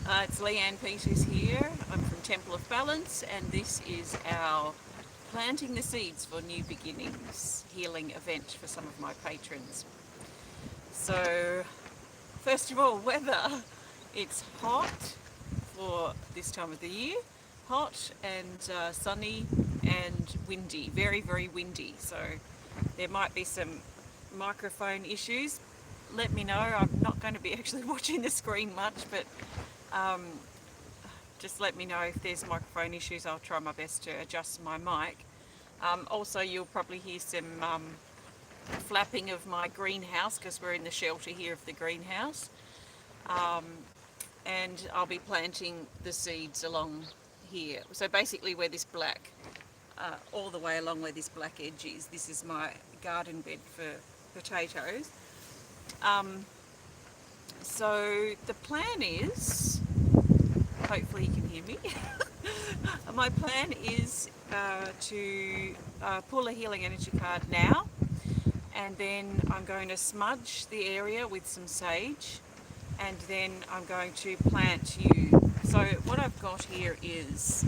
It's Leanne Peters here. I'm from Temple of Balance, and this is our Planting the Seeds for New Beginnings healing event for some of my patrons. So, first of all, weather. It's hot for this time of the year. Hot and sunny and windy. Very, very windy. So, there might be some microphone issues. Let me know. I'm not going to be actually watching the screen much, but just let me know if there's microphone issues. I'll try my best to adjust my mic. Also, you'll probably hear some flapping of my greenhouse because we're in the shelter here of the greenhouse. And I'll be planting the seeds along here. So basically where this black, all the way along where this black edge is, this is my garden bed for potatoes. So the plan is, hopefully you can hear me, my plan is to pull a healing energy card now, and then I'm going to smudge the area with some sage, and then I'm going to plant you. So what I've got here is,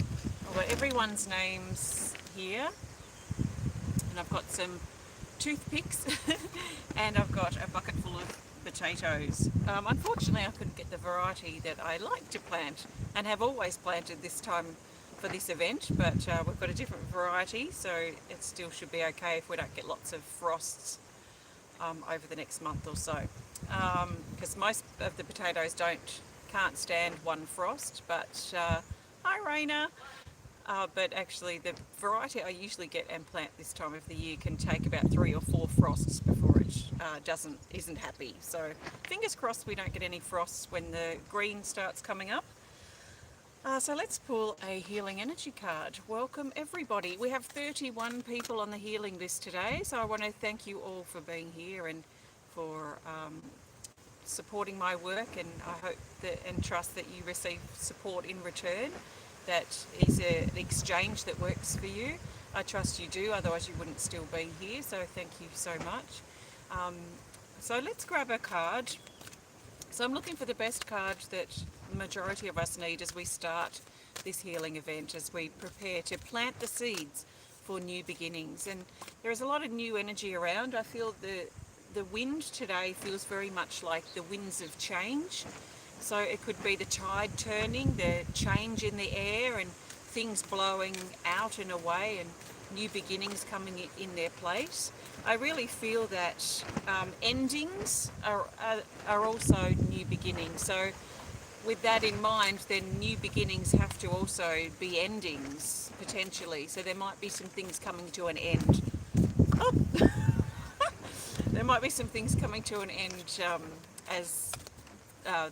I've got everyone's names here, and I've got some toothpicks and I've got a bucket full of potatoes. Unfortunately I couldn't get the variety that I like to plant and have always planted this time for this event, but we've got a different variety, so it still should be okay if we don't get lots of frosts over the next month or so, because most of the potatoes can't stand one frost. But hi Raina. But actually the variety I usually get and plant this time of the year can take about 3 or 4 frosts before it isn't happy. So fingers crossed we don't get any frosts when the green starts coming up. So let's pull a healing energy card. Welcome everybody. We have 31 people on the healing list today, so I want to thank you all for being here and for supporting my work, and I hope that and trust that you receive support in return. That is an exchange that works for you. I trust you do, otherwise you wouldn't still be here, so thank you so much. So let's grab a card. So I'm looking for the best card that the majority of us need as we start this healing event, as we prepare to plant the seeds for new beginnings. And there is a lot of new energy around. I feel the wind today feels very much like the winds of change. So it could be the tide turning, the change in the air, and things blowing out and away, and new beginnings coming in their place. I really feel that endings are also new beginnings. So with that in mind, then new beginnings have to also be endings, potentially. So there might be some things coming to an end. Oh. There might be some things coming to an end as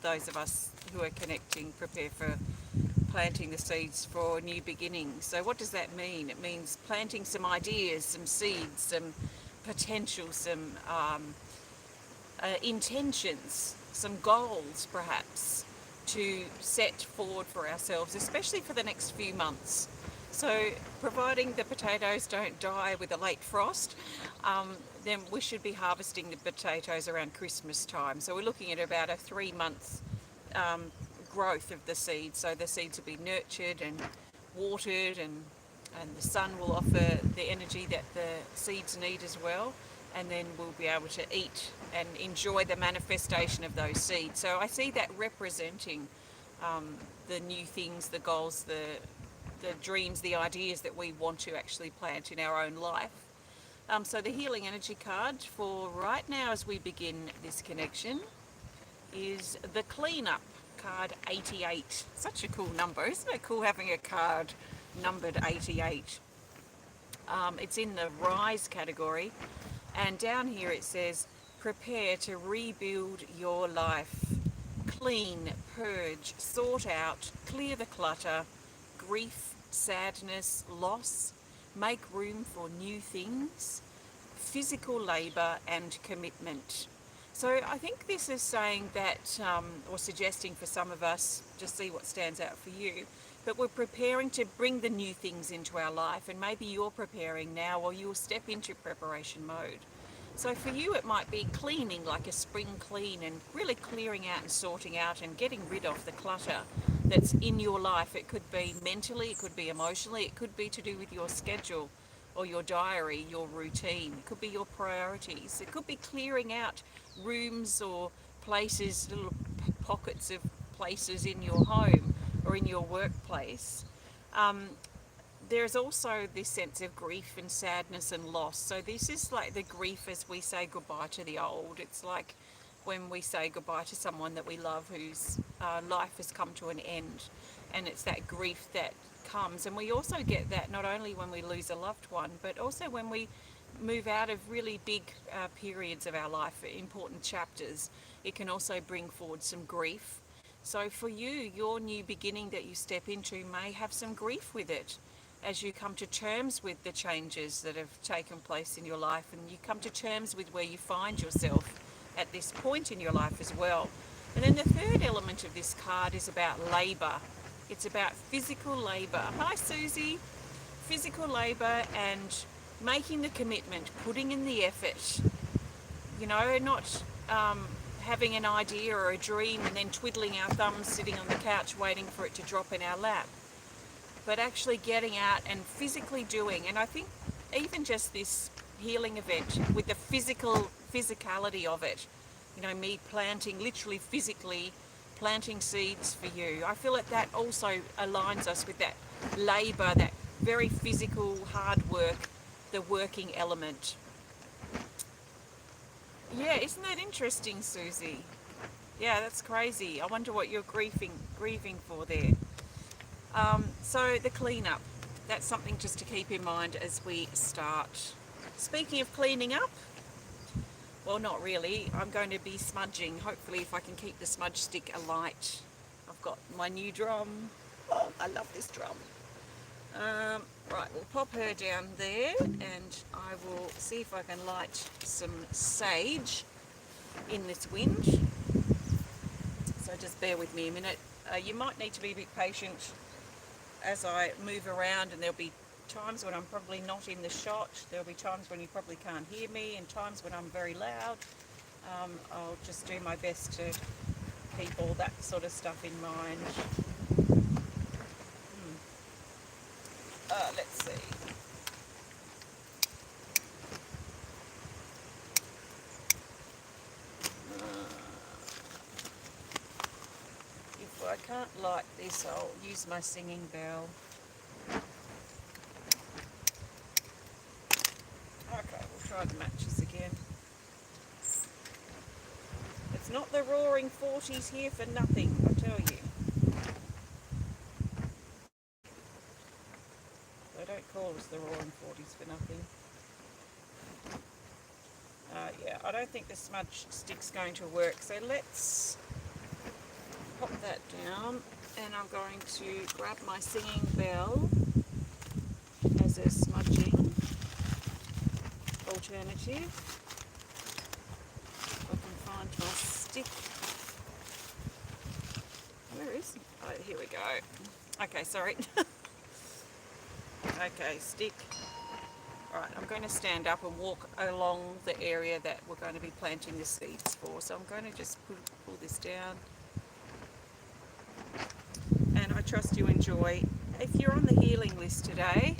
those of us who are connecting prepare for planting the seeds for new beginnings. So what does that mean? It means planting some ideas, some seeds, some potential, some intentions, some goals perhaps to set forward for ourselves, especially for the next few months. So providing the potatoes don't die with a late frost, then we should be harvesting the potatoes around Christmas time. So we're looking at about a 3-month growth of the seeds. So the seeds will be nurtured and watered, and the sun will offer the energy that the seeds need as well. And then we'll be able to eat and enjoy the manifestation of those seeds. So I see that representing the new things, the goals, the dreams, the ideas that we want to actually plant in our own life. So the healing energy card for right now as we begin this connection is the cleanup card 88. Such a cool number. Isn't it cool having a card numbered 88? It's in the rise category, and down here it says prepare to rebuild your life. Clean, purge, sort out, clear the clutter, grief, sadness, loss, make room for new things, physical labour and commitment. So I think this is saying that, or suggesting for some of us, just see what stands out for you, but we're preparing to bring the new things into our life, and maybe you're preparing now, or you'll step into preparation mode. So for you it might be cleaning, like a spring clean, and really clearing out and sorting out and getting rid of the clutter that's in your life. It could be mentally, it could be emotionally, it could be to do with your schedule or your diary, your routine. It could be your priorities. It could be clearing out rooms or places, little pockets of places in your home or in your workplace. Um, there's also this sense of grief and sadness and loss. So this is like the grief as we say goodbye to the old. It's like when we say goodbye to someone that we love whose life has come to an end. And it's that grief that comes. And we also get that not only when we lose a loved one, but also when we move out of really big periods of our life, important chapters. It can also bring forward some grief. So for you, your new beginning that you step into may have some grief with it as you come to terms with the changes that have taken place in your life, and you come to terms with where you find yourself at this point in your life as well. And then the third element of this card is about labour. It's about physical labour. Hi Susie. Physical labour and making the commitment, putting in the effort, you know, not having an idea or a dream and then twiddling our thumbs sitting on the couch waiting for it to drop in our lap, but actually getting out and physically doing. And I think even just this healing event with the physicality of it, you know, me planting, literally physically planting seeds for you, I feel that that also aligns us with that labour, that very physical hard work, the working element. Yeah, isn't that interesting, Susie? Yeah, that's crazy. I wonder what you're grieving for there. So the cleanup, that's something just to keep in mind as we start. Speaking of cleaning up, well, not really. I'm going to be smudging. Hopefully, if I can keep the smudge stick alight. I've got my new drum. Oh, I love this drum. Right, we'll pop her down there, and I will see if I can light some sage in this wind. So just bear with me a minute. You might need to be a bit patient as I move around, and there'll be times when I'm probably not in the shot. There'll be times when you probably can't hear me, and times when I'm very loud. I'll just do my best to keep all that sort of stuff in mind. Let's see. If I can't light this, I'll use my singing bell. Okay, we'll try the matches again. It's not the roaring 40s here for nothing, I tell you. They don't call us the roaring 40s for nothing. Yeah, I don't think the smudge stick's going to work, so let's pop that down, and I'm going to grab my singing bell as a smudging alternative. If I can find my stick. Where is it? Oh, here we go. Okay, sorry. Okay, stick. Alright, I'm going to stand up and walk along the area that we're going to be planting the seeds for. So I'm going to just pull this down. And I trust you enjoy. If you're on the healing list today,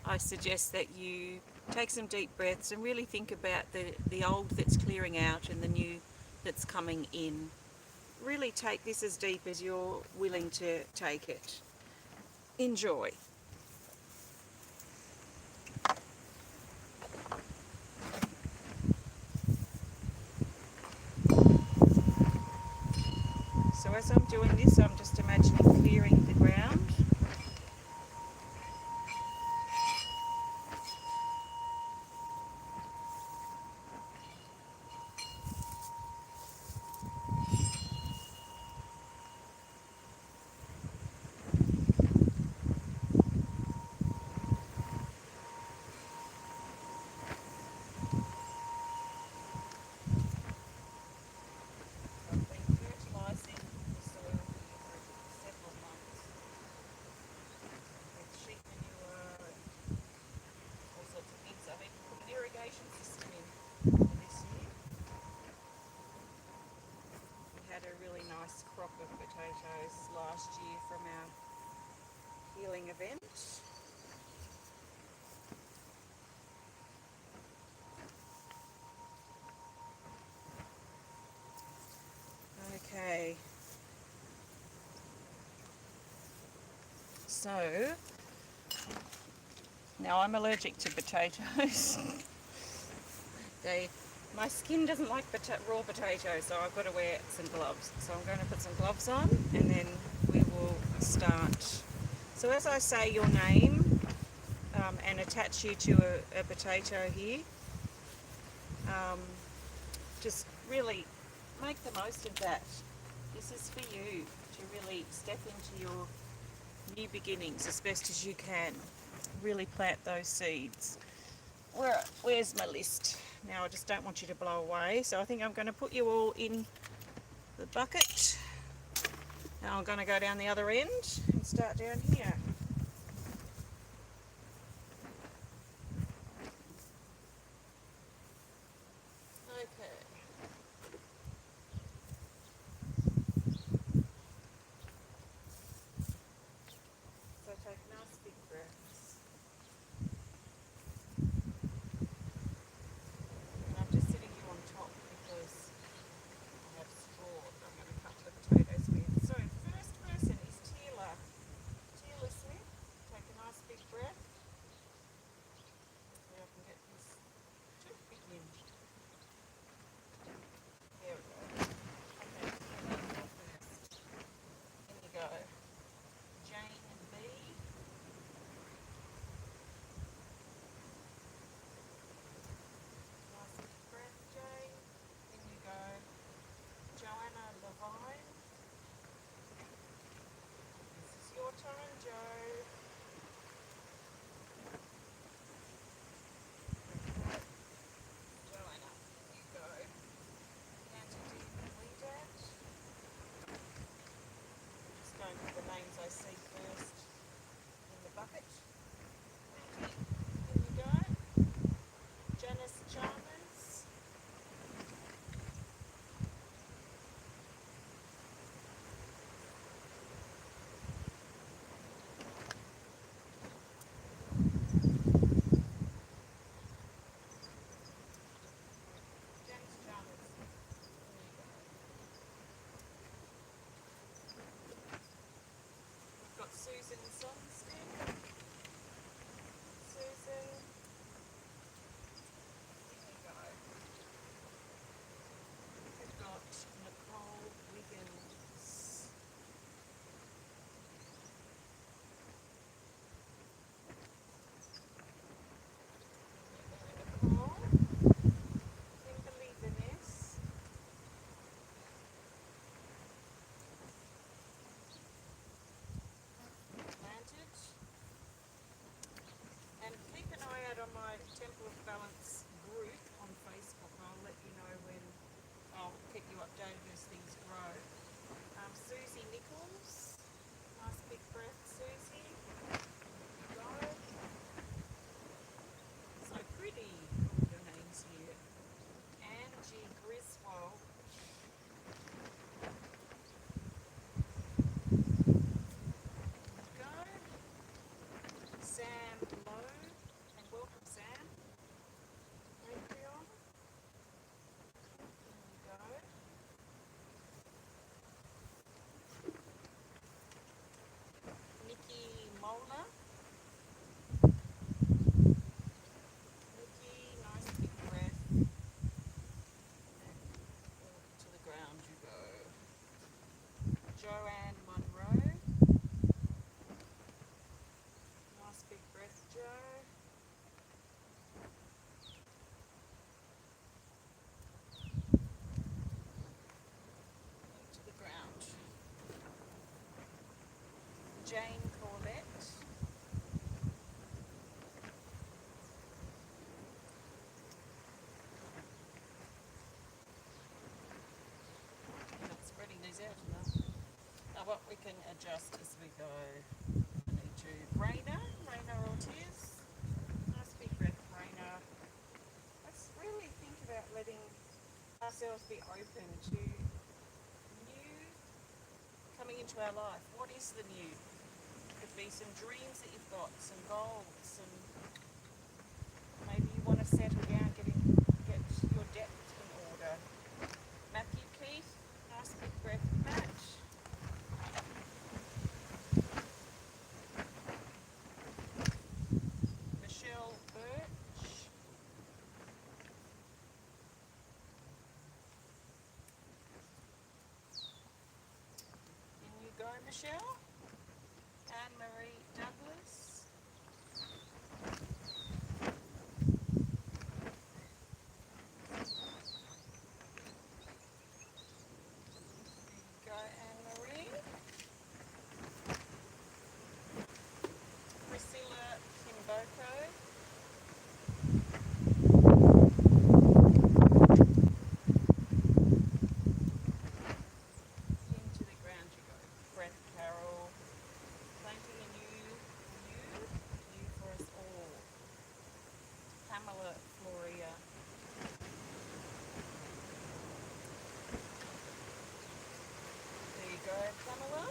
I suggest that you take some deep breaths and really think about the old that's clearing out and the new that's coming in. Really take this as deep as you're willing to take it. Enjoy. So as I'm doing this, I'm just imagining clearing the ground. I've been fertilising the soil here for several months. potatoes last year from our healing event. Okay. So, now I'm allergic to potatoes. My skin doesn't like raw potatoes, so I've got to wear some gloves. So I'm going to put some gloves on and then we will start. So as I say your name and attach you to a potato here, just really make the most of that. This is for you to really step into your new beginnings as best as you can. Really plant those seeds. Where's my list? Now I just don't want you to blow away, so I think I'm going to put you all in the bucket. Now I'm going to go down the other end and start down here. Okay. So take nice big breaths. And I'm just sitting you on top because I have straw that I'm going to cut the potatoes with. So first person is Tila. Tila Smith. Take a nice big breath. See if I can get this toothpick in. There we go. Okay, Tila, you're first. In you go. Jane and B. Nice big breath, Jane. In you go. Joanna Levine. This is your turn, Joe. Joanna, you go. Kanti and Wedad. Just going with the names I see first in the bucket. In you go. Janice Chalmers. Janice Chalmers. In you go. We've got Susan Sonsteng. Susan. In you go. We've got Nicole Wiggins. Nicole. Kimberly Vaness. Planted. And keep an eye out on my Temple of Balance group on Facebook. I'll let you know when I'll keep you updated as things grow. Suzie Nicholls. Nice big breath, Suzie. Go. So pretty. All your names here. Angie Griswold. Go. Sam Lowe. And welcome, Sam. Patreon. There we go. Nicki Mohler. Nicki, nice big breath. And to the ground you go. Joanne Monroe. Nice big breath, Joe. And to the ground. Jane Corlett. You're not spreading these out enough. Now what we can adjust as we go. I need to Raina Ortiz. Nice big breath, Raina. Let's really think about letting ourselves be open to new coming into our life? What is the new? Could be some dreams that you've got, some goals, and maybe you want to settle down, get your debt in order. Matthew Keith, nice big breath match. Michelle Birch. In you go, Michelle. Anne-Marie Douglas. Go Anne-Marie. Priscilla Kimboko. Into the ground you go. Brett Carroll. Planting a new for us all. Pamela Floria. There you go, Pamela.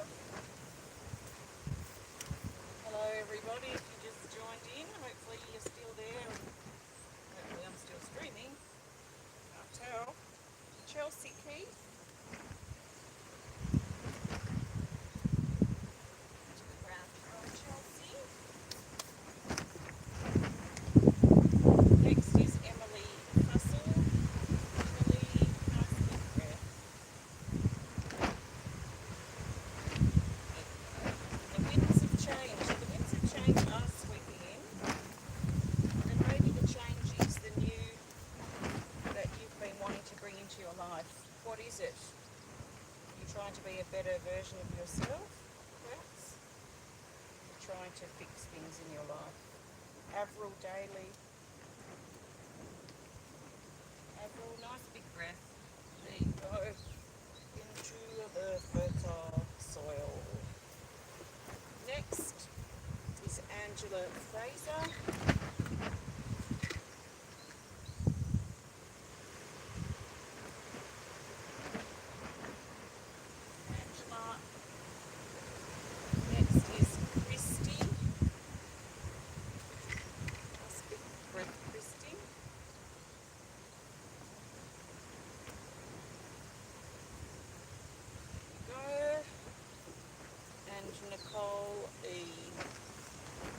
Hello everybody, if you just joined in, hopefully you're still there and hopefully I'm still streaming. Can't tell. Chelsea Keith. To the ground from Chelsea. Next is Emily Fussell. Emily, nice big breath. The winds of change. The winds of change are sweeping in. And maybe the change is the new that you've been wanting to bring into your life. What is it? You're trying to be a better version of yourself, perhaps? You're trying to fix things in your life. Avril Daly. Avril, nice big breath. There you go. Into the fertile soil. Next is Angela Fraser. Angela. Next is Christy. Nice big breath, Christy. Go. And Nicole E.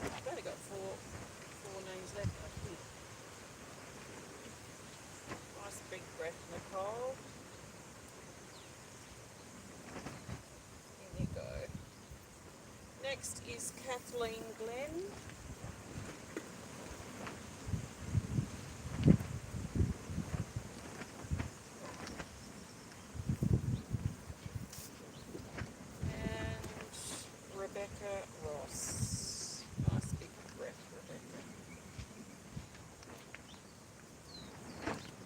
I've only got four names left, I think. Nice big breath, Nicole. In you go. Next is Kathleen Glen. And Rebecca Ross. Nice big breath, Rebecca.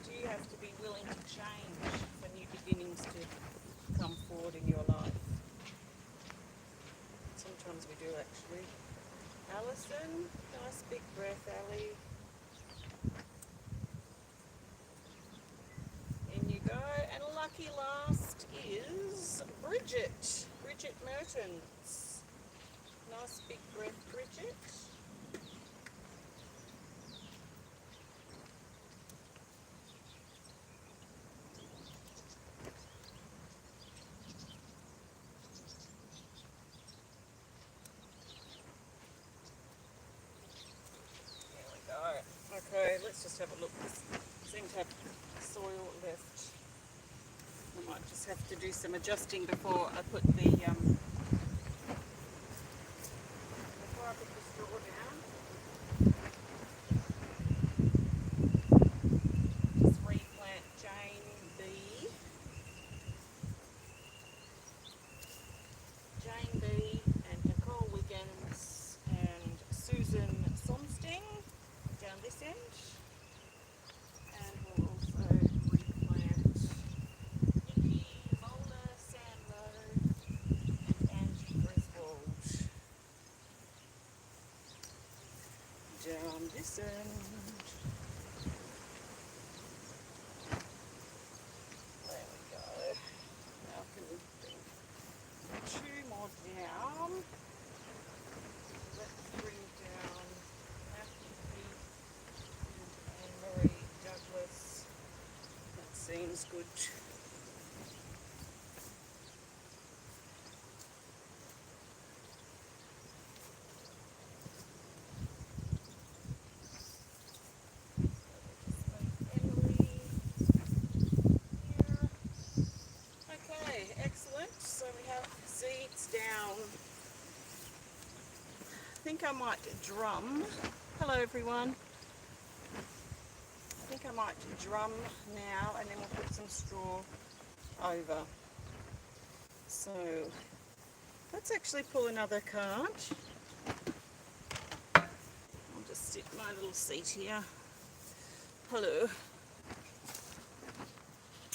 Do you have to be willing to change for new beginnings to come forward in your life? Sometimes we do, actually. Alison, nice big breath, Ali. In you go. And lucky last is Bridget Mehrtens. Nice big breath, Bridget. There we go. Okay, let's just have a look. This seems to have soil left. I might just have to do some adjusting before I put the straw down. Just replant Jane B and Nicole Wiggins and Susan Sonsteng down this end. And we'll also replant Nicki Mohler, and Angie Griswold down this end. There we go. Now can we bring 2 is good. Okay, excellent. So we have seeds down. I think I might drum. Hello everyone. I think I might drum now and then we'll put some straw over. So let's actually pull another card. I'll just sit my little seat here. Hello.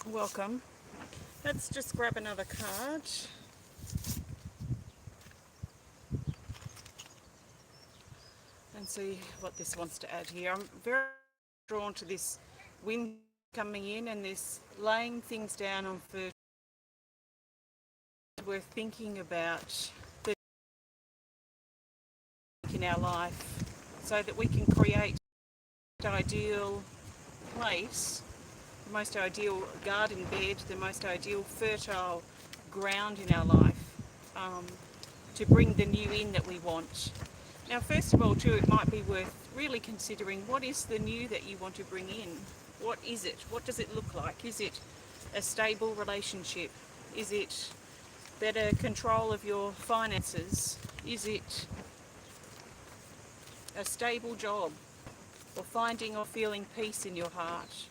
Welcome. Let's just grab another card. And see what this wants to add here. I'm very drawn to this wind coming in and this laying things down on fertile. We're thinking about the in our life so that we can create the ideal place, the most ideal garden bed, the most ideal fertile ground in our life, to bring the new in that we want. Now, first of all, too, it might be worth really considering what is the new that you want to bring in. What is it? What does it look like? Is it a stable relationship? Is it better control of your finances? Is it a stable job? Or finding or feeling peace in your heart?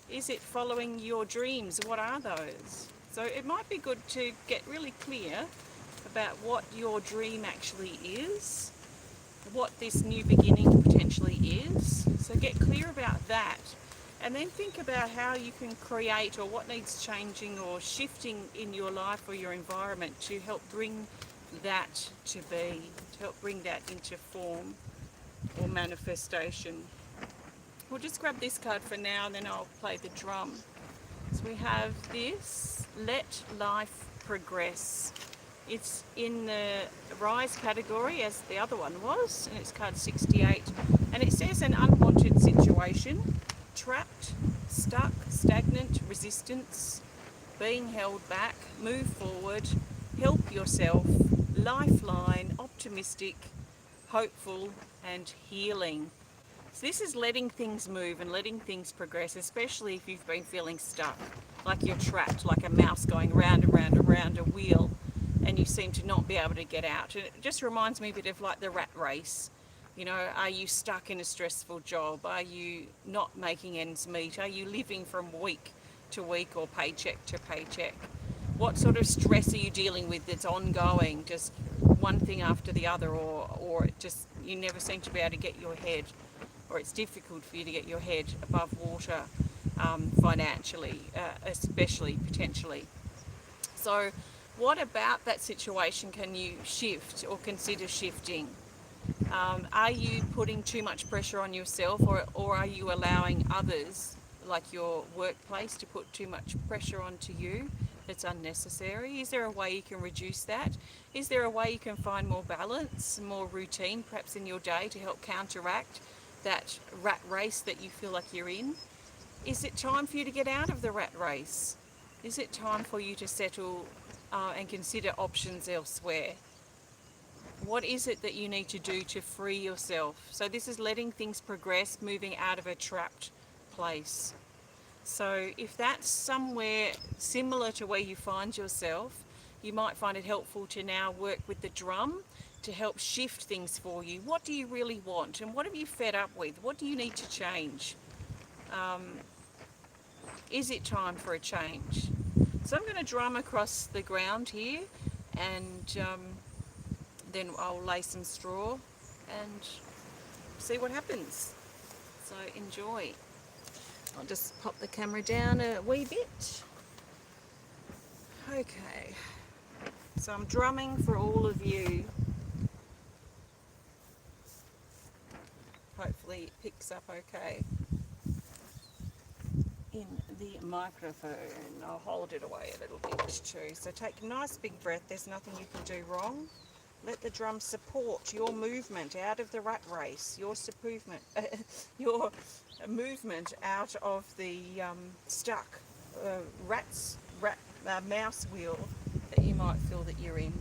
Is it following your dreams? What are those? So it might be good to get really clear about what your dream actually is, what this new beginning potentially is. So get clear about that, and then think about how you can create or what needs changing or shifting in your life or your environment to help bring that to be, to help bring that into form or manifestation. We'll just grab this card for now and then I'll play the drum. So we have this, Let Life Progress. It's in the Rise category as the other one was, and it's card 68. And it says an unwanted situation, trapped, stuck, stagnant, resistance, being held back, move forward, help yourself, lifeline, optimistic, hopeful, and healing. So this is letting things move and letting things progress, especially if you've been feeling stuck, like you're trapped, like a mouse going round and round and round a wheel, and you seem to not be able to get out. And it just reminds me a bit of like the rat race. You know, are you stuck in a stressful job? Are you not making ends meet? Are you living from week to week or paycheck to paycheck? What sort of stress are you dealing with that's ongoing, just one thing after the other, or just you never seem to be able to get your head, or it's difficult for you to get your head above water financially, especially potentially. So what about that situation can you shift or consider shifting? Are you putting too much pressure on yourself, or are you allowing others, like your workplace, to put too much pressure onto you that's unnecessary? Is there a way you can reduce that? Is there a way you can find more balance, more routine perhaps in your day to help counteract that rat race that you feel like you're in? Is it time for you to get out of the rat race? Is it time for you to settle and consider options elsewhere? What is it that you need to do to free yourself? So this is letting things progress, moving out of a trapped place. So if that's somewhere similar to where you find yourself, you might find it helpful to now work with the drum to help shift things for you. What do you really want? And what have you fed up with? What do you need to change? Is it time for a change? So I'm going to drum across the ground here, and then I'll lay some straw and see what happens. So enjoy. I'll just pop the camera down a wee bit. Okay, so I'm drumming for all of you. Hopefully it picks up okay in the microphone. I'll hold it away a little bit too. So take a nice big breath. There's nothing you can do wrong. Let the drum support your movement out of the rat race, your movement out of the stuck mouse wheel that you might feel that you're in.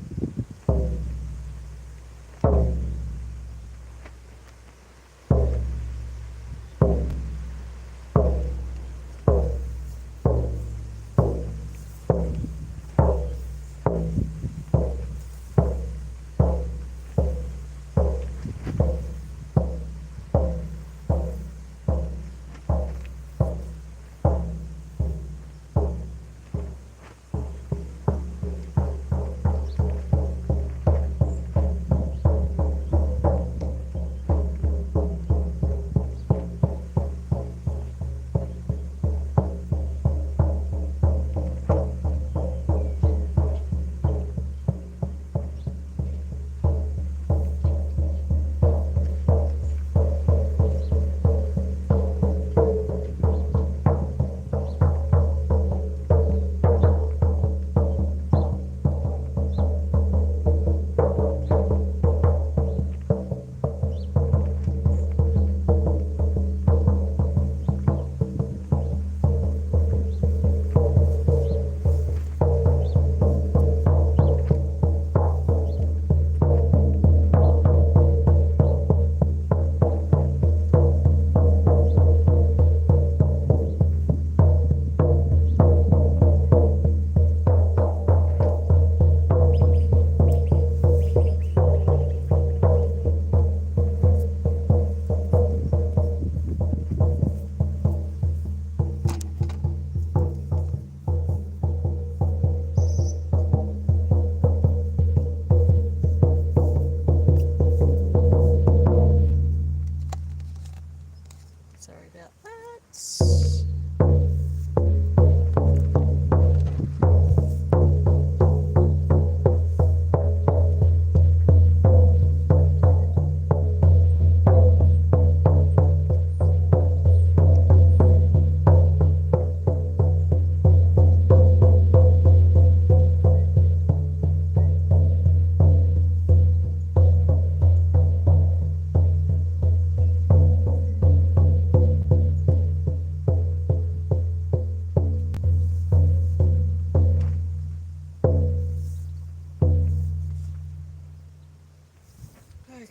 Sorry about that.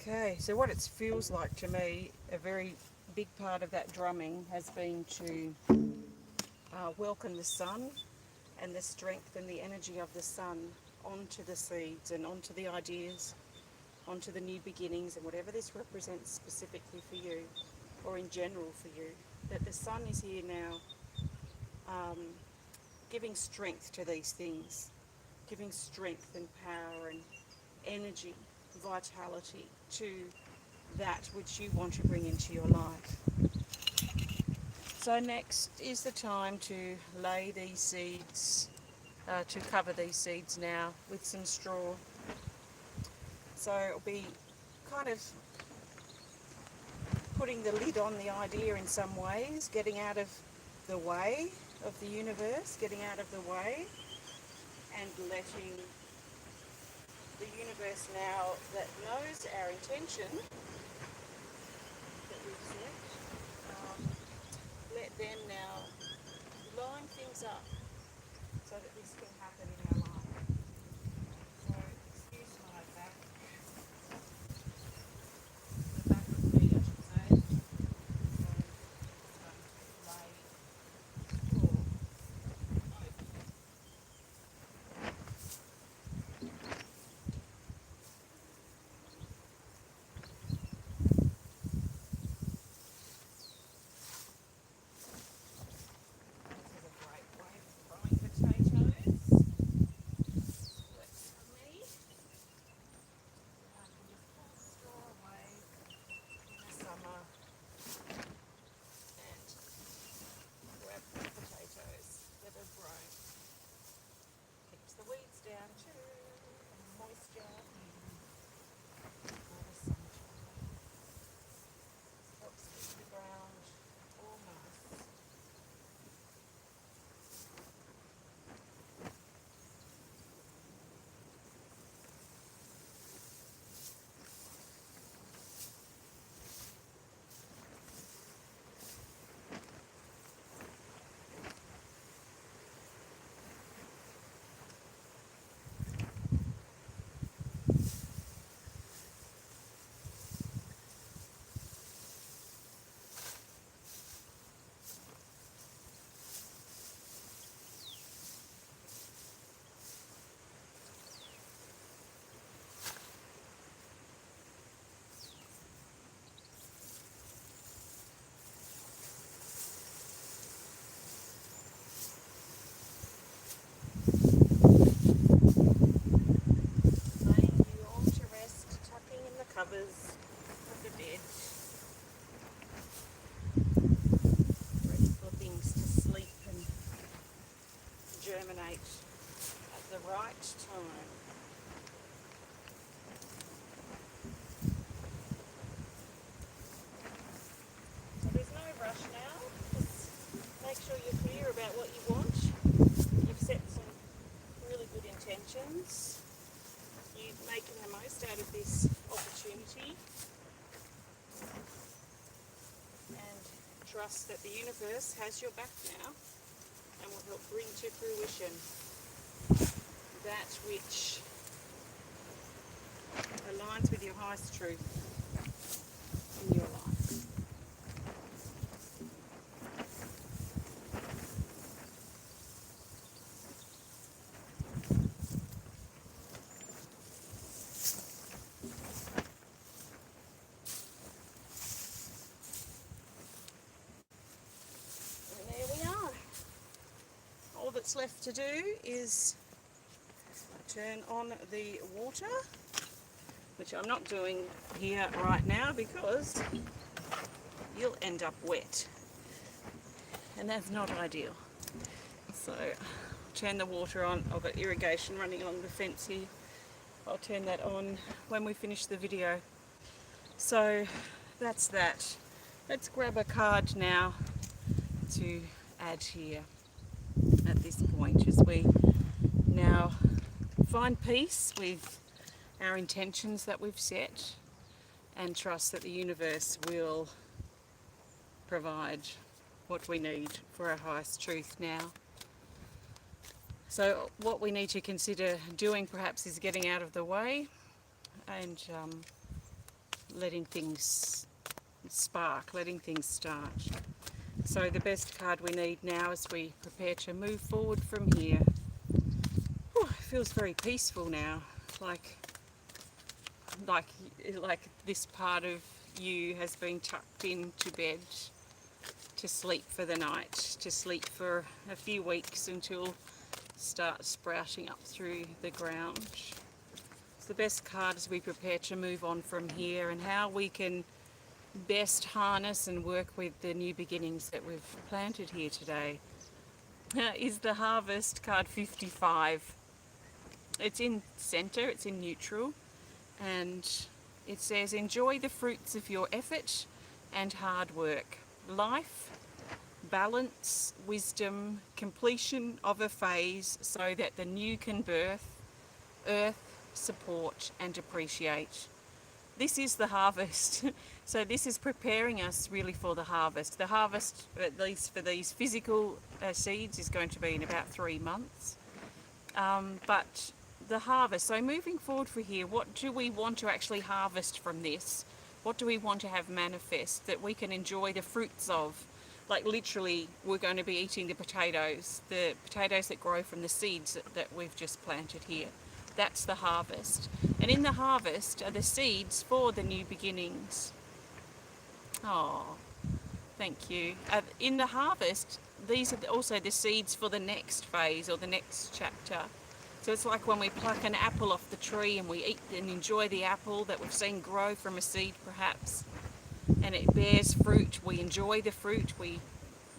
Okay, so what it feels like to me, a very big part of that drumming has been to welcome the sun and the strength and the energy of the sun onto the seeds and onto the ideas, onto the new beginnings and whatever this represents specifically for you or in general for you. That the sun is here now giving strength to these things, giving strength and power and energy, vitality to that which you want to bring into your life. So next is the time to lay these seeds, to cover these seeds now with some straw. So it'll be kind of putting the lid on the idea in some ways, getting out of the way of the universe, getting out of the way and letting the universe now that knows our intention that we've set, let them now line things up so that this can happen in our life. So excuse my back, the back of me I should say. So just going to lay straw open. This is a great way of growing potatoes. others of the dead. Ready for things to sleep and germinate at the right time. So there's no rush now. Just make sure you're clear about what you want. You've set some really good intentions. You're making the most out of this opportunity. And trust that the universe has your back now and will help bring to fruition that which aligns with your highest truth in your life. And there we are. All that's left to do is turn on the water, which I'm not doing here right now because you'll end up wet, and that's not ideal. So turn the water on. I've got irrigation running along the fence here. I'll turn that on when we finish the video. So that's that. Let's grab a card now to add here at this point as we now find peace with our intentions that we've set and trust that the universe will provide what we need for our highest truth now. So what we need to consider doing perhaps is getting out of the way and letting things spark, letting things start. So the best card we need now as we prepare to move forward from here. It feels very peaceful now, like this part of you has been tucked into bed to sleep for the night, to sleep for a few weeks until start sprouting up through the ground. It's the best card as we prepare to move on from here, and how we can best harness and work with the new beginnings that we've planted here today is the Harvest card 55. It's in center, it's in neutral, and it says, enjoy the fruits of your effort and hard work. Life, balance, wisdom, completion of a phase so that the new can birth, earth, support and appreciate. This is the harvest. So this is preparing us really for the harvest. The harvest, at least for these physical seeds, is going to be in about 3 months. But the harvest, so moving forward for here, what do we want to actually harvest from this? What do we want to have manifest that we can enjoy the fruits of? Like literally, we're going to be eating the potatoes that grow from the seeds that we've just planted here. That's the harvest. And in the harvest are the seeds for the new beginnings. Oh, thank you. In the harvest, these are also the seeds for the next phase or the next chapter. So it's like when we pluck an apple off the tree and we eat and enjoy the apple that we've seen grow from a seed perhaps, and it bears fruit. We enjoy the fruit, we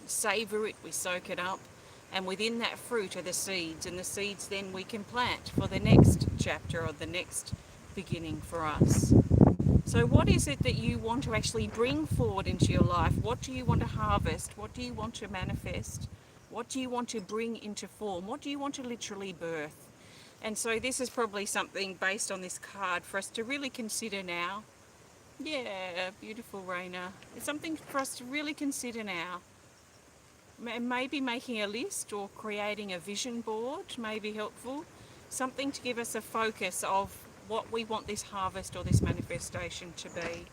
savour it, we soak it up, and within that fruit are the seeds, and the seeds then we can plant for the next chapter or the next beginning for us. So what is it that you want to actually bring forward into your life? What do you want to harvest? What do you want to manifest? What do you want to bring into form? What do you want to literally birth? And so this is probably something based on this card for us to really consider now. Yeah, beautiful, Raina. It's something for us to really consider now. Maybe making a list or creating a vision board may be helpful. Something to give us a focus of what we want this harvest or this manifestation to be.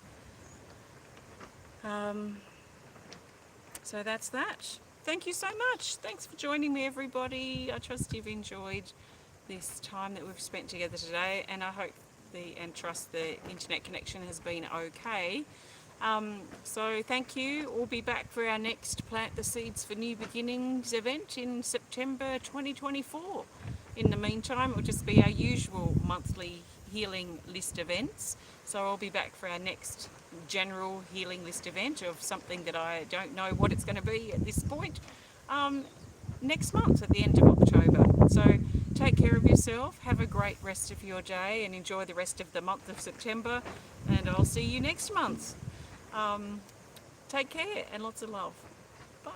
So that's that. Thank you so much. Thanks for joining me, everybody. I trust you've enjoyed this time that we've spent together today, and I hope and trust the internet connection has been okay. So thank you. We'll be back for our next Plant the Seeds for New Beginnings event in September 2024. In the meantime, it will just be our usual monthly healing list events. So I'll be back for our next general healing list event of something that I don't know what it's going to be at this point, next month at the end of October. So take care of yourself, have a great rest of your day, and enjoy the rest of the month of September, and I'll see you next month. Take care and lots of love. Bye.